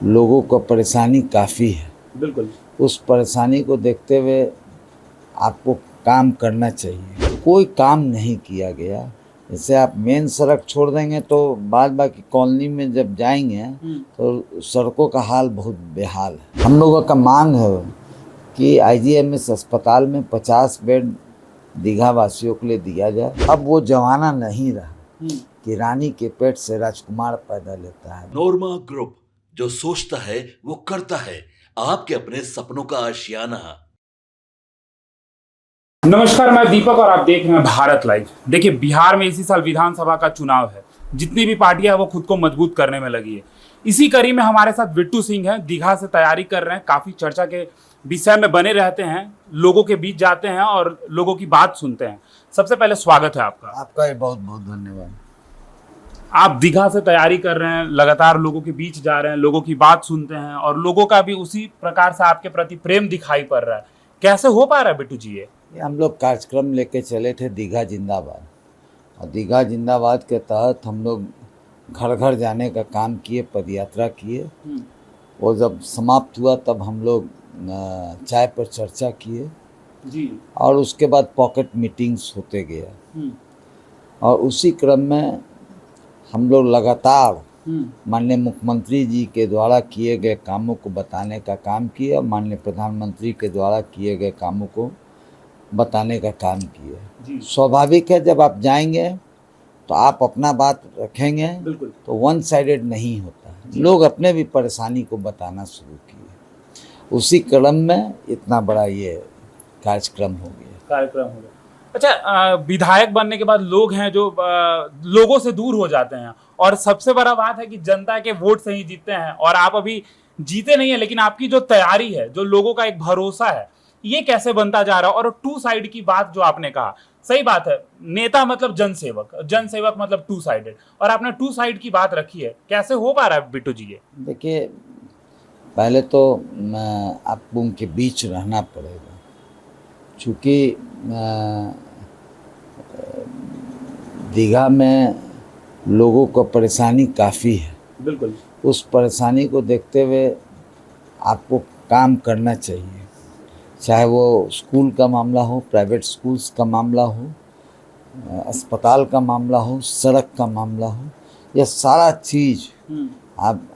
लोगों को परेशानी काफ़ी है। बिल्कुल। उस परेशानी को देखते हुए आपको काम करना चाहिए। कोई काम नहीं किया गया। जैसे आप मेन सड़क छोड़ देंगे तो बाद बाकी कॉलोनी में जब जाएंगे तो सड़कों का हाल बहुत बेहाल है। हम लोगों का मांग है कि आईजीएमएस अस्पताल में 50 बेड दीघा वासियों के लिए दिया जाए। अब वो जमाना नहीं रहा कि रानी के पेट से राजकुमार पैदा लेता है। नोरमा ग्रुप, जो सोचता है वो करता है। आपके अपने सपनों का आशियाना। नमस्कार, मैं दीपक और आप देख रहे हैं भारत लाइव। देखिए, बिहार में इसी साल विधानसभा का चुनाव है। जितनी भी पार्टियां हैं वो खुद को मजबूत करने में लगी है। इसी कड़ी में हमारे साथ बिट्टू सिंह हैं, दीघा से तैयारी कर रहे हैं, काफी चर्चा के विषय में बने रहते हैं, लोगों के बीच जाते हैं और लोगों की बात सुनते हैं। सबसे पहले स्वागत है आपका। आपका बहुत बहुत धन्यवाद। आप दीघा से तैयारी कर रहे हैं, लगातार लोगों के बीच जा रहे हैं, लोगों की बात सुनते हैं और लोगों का भी उसी प्रकार से आपके प्रति प्रेम दिखाई पड़ रहा है। कैसे हो पा रहा है बिट्टू जी ये? हम लोग कार्यक्रम लेके चले थे दीघा जिंदाबाद, और दीघा जिंदाबाद के तहत हम लोग घर घर जाने का काम किए, पदयात्रा किए। वो जब समाप्त हुआ तब हम लोग चाय पर चर्चा किए जी। और उसके बाद पॉकेट मीटिंग्स होते गया। और उसी क्रम में हम लोग लगातार माननीय मुख्यमंत्री जी के द्वारा किए गए कामों को बताने का काम किया, माननीय प्रधानमंत्री के द्वारा किए गए कामों को बताने का काम किया। स्वाभाविक है, जब आप जाएंगे तो आप अपना बात रखेंगे तो वन साइडेड नहीं होता है। लोग अपने भी परेशानी को बताना शुरू किए। उसी क्रम में इतना बड़ा ये कार्यक्रम हो गया। अच्छा, विधायक बनने के बाद लोग हैं जो लोगों से दूर हो जाते हैं, और सबसे बड़ा बात है कि जनता के वोट से ही जीतते हैं। और आप अभी जीते नहीं है, लेकिन आपकी जो तैयारी है, जो लोगों का एक भरोसा है, ये कैसे बनता जा रहा है? और टू साइड की बात जो आपने कहा, सही बात है। नेता मतलब जनसेवक, जनसेवक मतलब टू साइडेड, और आपने टू साइड की बात रखी है। कैसे हो पा रहा है बिट्टू जी ये? देखिए, पहले तो आपको उनके बीच रहना पड़ेगा, चूँकि दीघा में लोगों को परेशानी काफ़ी है। बिल्कुल। उस परेशानी को देखते हुए आपको काम करना चाहिए, चाहे वो स्कूल का मामला हो, प्राइवेट स्कूल्स का मामला हो, अस्पताल का मामला हो, सड़क का मामला हो, यह सारा चीज़ आप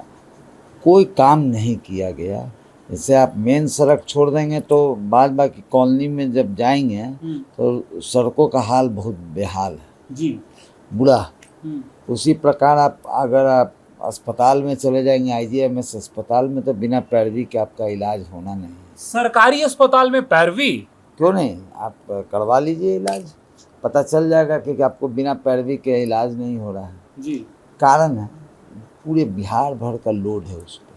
कोई काम नहीं किया गया। जैसे आप मेन सड़क छोड़ देंगे तो बाद बाकी कॉलोनी में जब जाएंगे तो सड़कों का हाल बहुत बेहाल है जी, बुरा। उसी प्रकार अगर आप अस्पताल में चले जाएंगे, आईजीएमएस अस्पताल में, तो बिना पैरवी के आपका इलाज होना नहीं है। सरकारी अस्पताल में पैरवी क्यों नहीं? आप करवा लीजिए इलाज, पता चल जाएगा कि आपको बिना पैरवी के इलाज नहीं हो रहा है। जी। कारण है पूरे बिहार भर का लोड है उस पर।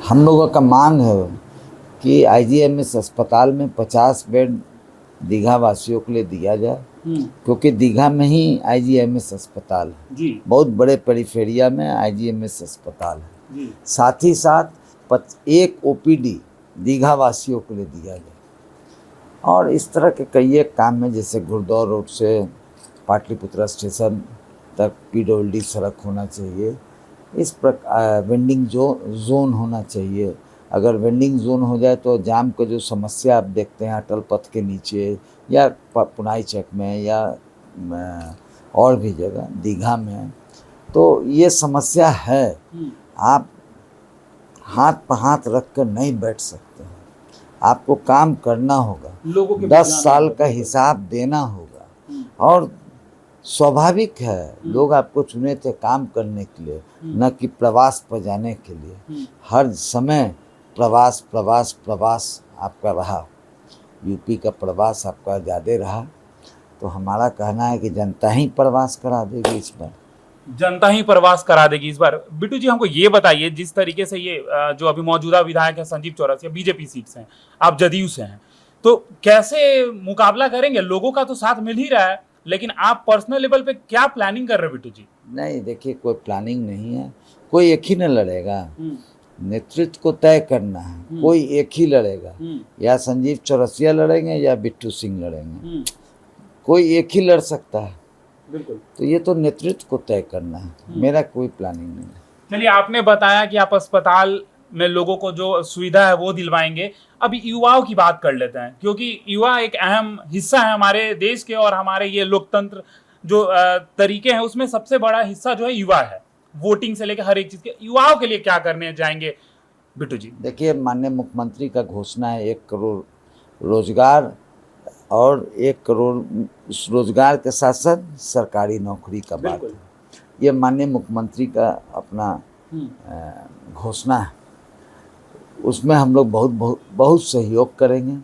हम लोगों का मांग है कि आईजीएमएस अस्पताल में 50 बेड दीघा वासियों के लिए दिया जाए, क्योंकि दीघा में ही आईजीएमएस अस्पताल है जी। बहुत बड़े पेरिफेरिया में आईजीएमएस अस्पताल है जी। साथ ही साथ एक ओपीडी दीघा वासियों के लिए दिया जाए। और इस तरह के कई एक काम है, जैसे गुरुद्वारा रोड से पाटलिपुत्रा स्टेशन तक पीडब्ल्यूडी सड़क होना चाहिए। इस प्रकार वेंडिंग जोन होना चाहिए। अगर वेंडिंग जोन हो जाए तो जाम का जो समस्या आप देखते हैं अटल पथ के नीचे या पुनाई चक में या और भी जगह दीघा में, तो ये समस्या है। आप हाथ पर हाथ रख कर नहीं बैठ सकते हैं, आपको काम करना होगा, 10 साल का हिसाब देना होगा। और स्वाभाविक है, लोग आपको चुने थे काम करने के लिए, न कि प्रवास पर जाने के लिए। हर समय प्रवास प्रवास प्रवास आपका रहा, यूपी का प्रवास आपका ज़्यादा रहा। तो हमारा कहना है कि जनता ही प्रवास करा देगी इस बार। जनता ही प्रवास करा देगी इस बार। बिट्टू जी, हमको ये बताइए, जिस तरीके से ये जो अभी मौजूदा विधायक है संजीव चौरसिया बीजेपी सीट से हैं, आप जदयू से हैं, तो कैसे मुकाबला करेंगे? लोगों का तो साथ मिल ही रहा है, लेकिन आप पर्सनल लेवल पे क्या प्लानिंग कर रहे हो बिट्टू जी? नहीं, देखिए, कोई प्लानिंग नहीं है, कोई एक ही न लड़ेगा। नेतृत्व को तय करना है, कोई एक ही लड़ेगा। या संजीव चौरसिया लड़ेंगे या बिट्टू सिंह लड़ेंगे, कोई एक ही लड़ सकता है। बिल्कुल। तो ये तो नेतृत्व को तय करना है, मेरा कोई प्लानिंग नहीं है। चलिए, आपने बताया कि आप अस्पताल में लोगों को जो सुविधा है वो दिलवाएंगे। अब युवाओं की बात कर लेते हैं, क्योंकि युवा एक अहम हिस्सा है हमारे देश के, और हमारे ये लोकतंत्र जो तरीके हैं उसमें सबसे बड़ा हिस्सा जो है युवा है। वोटिंग से लेकर हर एक चीज के, युवाओं के लिए क्या करने जाएंगे बिट्टू जी? देखिए, माननीय मुख्यमंत्री का घोषणा है 1 करोड़ रोजगार, और 1 करोड़ उस रोजगार के साथ साथ सरकारी नौकरी का बात बिल्कुल। है। ये माननीय मुख्यमंत्री का अपना घोषणा है। उसमें हम लोग बहुत सहयोग करेंगे,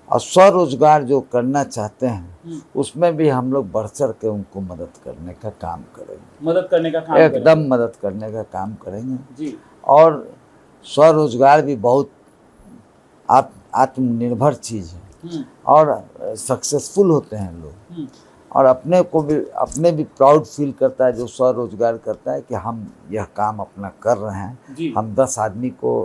और स्वरोजगार जो करना चाहते हैं उसमें भी हम लोग बढ़ चढ़ के उनको मदद करने का काम करेंगे। मदद करने का काम एकदम मदद करने का काम करेंगे जी। और स्वरोजगार भी बहुत आत्मनिर्भर चीज़ है, और सक्सेसफुल होते हैं लोग, और अपने भी प्राउड फील करता है जो स्वरोजगार करता है कि हम यह काम अपना कर रहे हैं, हम 10 आदमी को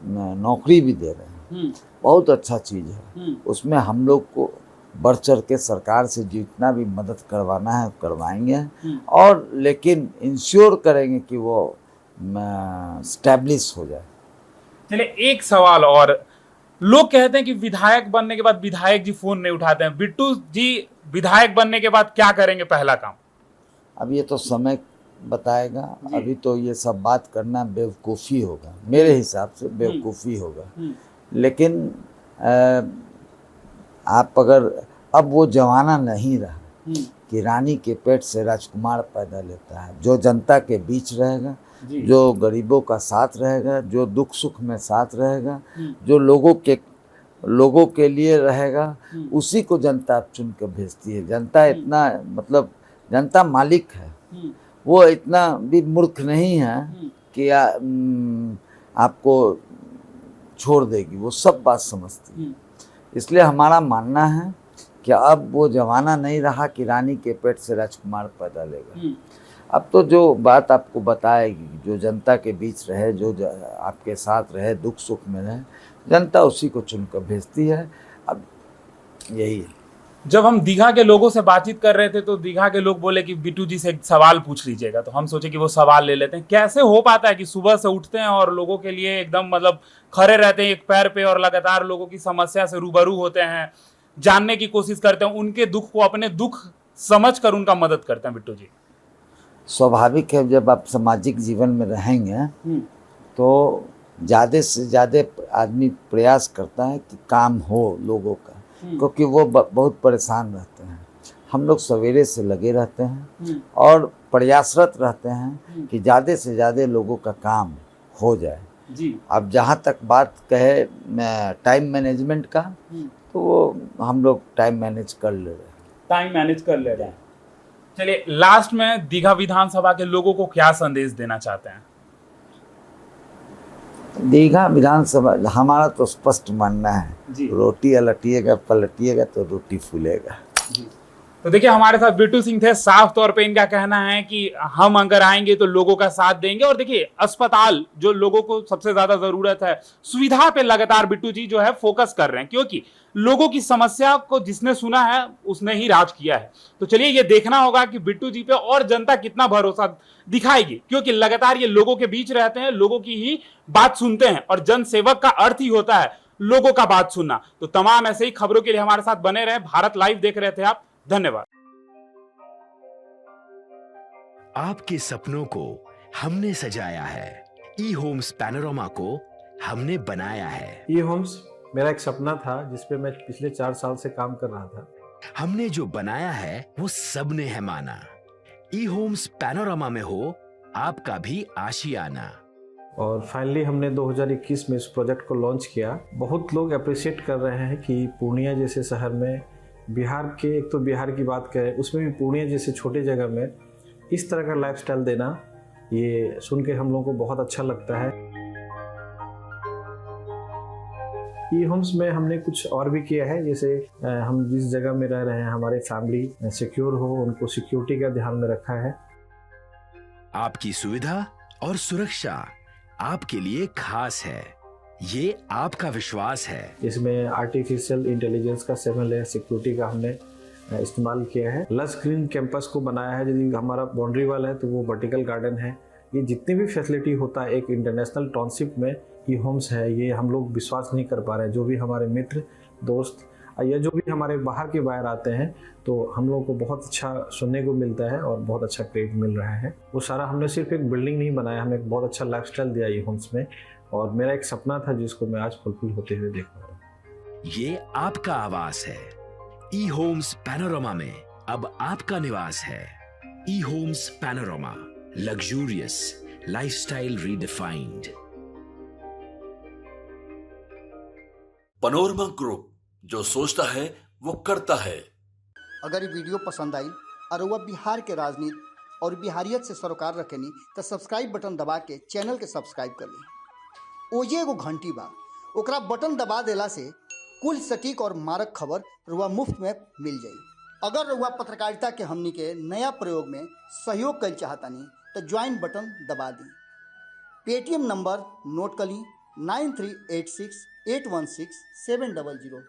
नौकरी भी दे रहे हैं। बहुत अच्छा चीज़ है। उसमें हम लोग को बढ़ चढ़ के सरकार से जितना भी मदद करवाना है करवाएंगे, और लेकिन इंश्योर करेंगे कि वो स्टैब्लिश हो जाए। चलिए, एक सवाल और। लोग कहते हैं कि विधायक बनने के बाद विधायक जी फोन नहीं उठाते हैं। बिट्टू जी विधायक बनने के बाद क्या करेंगे पहला काम? अब ये तो समय बताएगा। अभी तो ये सब बात करना बेवकूफ़ी होगा, मेरे हिसाब से बेवकूफ़ी होगा। लेकिन आप अगर, अब वो जमाना नहीं रहा कि रानी के पेट से राजकुमार पैदा लेता है। जो जनता के बीच रहेगा, जो गरीबों का साथ रहेगा, जो दुख सुख में साथ रहेगा, जो लोगों के लिए रहेगा, उसी को जनता चुन के भेजती है। जनता इतना, मतलब जनता मालिक है, वो इतना भी मूर्ख नहीं है कि आपको छोड़ देगी, वो सब बात समझती है। इसलिए हमारा मानना है कि अब वो जमाना नहीं रहा कि रानी के पेट से राजकुमार पैदा लेगा। अब तो जो बात आपको बताएगी, जो जनता के बीच रहे, जो आपके साथ रहे, दुख सुख में रहे, जनता उसी को चुनकर भेजती है। अब यही है। जब हम दीघा के लोगों से बातचीत कर रहे थे तो दीघा के लोग बोले कि बिट्टू जी से एक सवाल पूछ लीजिएगा, तो हम सोचे कि वो सवाल ले लेते हैं। कैसे हो पाता है कि सुबह से उठते हैं और लोगों के लिए एकदम मतलब खड़े रहते हैं एक पैर पे, और लगातार लोगों की समस्या से रूबरू होते हैं, जानने की कोशिश करते हैं, उनके दुख को अपने दुख समझकर उनका मदद करते हैं? बिट्टू जी, स्वाभाविक है, जब आप सामाजिक जीवन में रहेंगे तो ज़्यादा से ज़्यादा आदमी प्रयास करता है कि काम हो लोगों का, क्योंकि वो बहुत परेशान रहते हैं। हम लोग सवेरे से लगे रहते हैं और प्रयासरत रहते हैं कि ज़्यादा से ज़्यादा लोगों का काम हो जाए जी। अब जहाँ तक बात कहे टाइम मैनेजमेंट का, तो वो हम लोग टाइम मैनेज कर ले रहे हैं। चलिए, लास्ट में दीघा विधानसभा के लोगों को क्या संदेश देना चाहते हैं? दीघा विधानसभा, हमारा तो स्पष्ट मानना है, रोटी अलटिएगा पलटिएगा तो रोटी फूलेगा। तो देखिए, हमारे साथ बिट्टू सिंह थे। साफ तौर पे इनका कहना है कि हम अगर आएंगे तो लोगों का साथ देंगे। और देखिए, अस्पताल जो लोगों को सबसे ज्यादा जरूरत है, सुविधा पे लगातार बिट्टू जी जो है फोकस कर रहे हैं, क्योंकि लोगों की समस्या को जिसने सुना है उसने ही राज किया है। तो चलिए, ये देखना होगा कि बिट्टू जी पे और जनता कितना भरोसा दिखाएगी, क्योंकि लगातार ये लोगों के बीच रहते हैं, लोगों की ही बात सुनते हैं, और जन सेवक का अर्थ ही होता है लोगों का बात सुनना। तो तमाम ऐसे ही खबरों के लिए हमारे साथ बने रहे। भारत लाइव देख रहे थे आप, धन्यवाद। आपके सपनों को हमने सजाया है, ई होम्स पैनोरामा को हमने बनाया है। ई होम्स मेरा एक सपना था जिसपे मैं पिछले 4 साल से काम कर रहा था। हमने जो बनाया है वो सबने है माना। ई होम्स पैनोरामा में हो आपका भी आशियाना। और फाइनली हमने 2021 में इस प्रोजेक्ट को लॉन्च किया। बहुत लोग अप्रिशिएट कर रहे हैं कि पूर्णिया जैसे शहर में, बिहार के, एक तो बिहार की बात करें उसमें भी पूर्णिया जैसे छोटे जगह में इस तरह का लाइफस्टाइल देना, ये सुन के हम लोगों को बहुत अच्छा लगता है। ई होम्स में हमने कुछ और भी किया है, जैसे हम जिस जगह में रह रहे हैं हमारे फैमिली सिक्योर हो, उनको सिक्योरिटी का ध्यान में रखा है। आपकी सुविधा और सुरक्षा आपके लिए खास है, ये आपका विश्वास है। इसमें आर्टिफिशियल इंटेलिजेंस का 7 लेयर सिक्योरिटी का हमने इस्तेमाल किया है। लस ग्रीन कैंपस को बनाया है। यदि हमारा बाउंड्री वाल है तो वो वर्टिकल गार्डन है, ये जितनी भी फैसिलिटी होता है एक इंटरनेशनल टाउनशिप में ई होम्स है, ये हम लोग विश्वास नहीं कर पा रहे हैं। जो भी हमारे मित्र दोस्त या जो भी हमारे बाहर के बाहर आते हैं तो हम लोग को बहुत अच्छा सुनने को मिलता है और बहुत अच्छा क्रेडिट मिल रहा है। वो सारा हमने सिर्फ एक बिल्डिंग नहीं बनाया, हमें एक बहुत अच्छा लाइफस्टाइल दिया ई होम्स में, और मेरा एक सपना था जिसको मैं आज फुलफिल होते हुए देख रहा हूँ। ये आपका आवास है। ई होम्स पैनोरामा में अब आपका निवास है। E Homes Panorama, luxurious lifestyle redefined. Panorama Group, जो सोचता है वो करता है। अगर ये वीडियो पसंद आई और वह बिहार के राजनीति और बिहारियत से सरोकार रखेनी तो सब्सक्राइब बटन दबा के चैनल के सब्सक्राइब कर ली। ओजे एगो घंटी बा, ओकरा बटन दबा देला से कुल सटीक और मारक खबर रुआ मुफ्त में मिल जाई। अगर रुआ पत्रकारिता के हमनी के नया प्रयोग में सहयोग कर चाहतानी तो ज्वाइन बटन दबा दी। पेटीएम नंबर नोट कर ली 9386816700।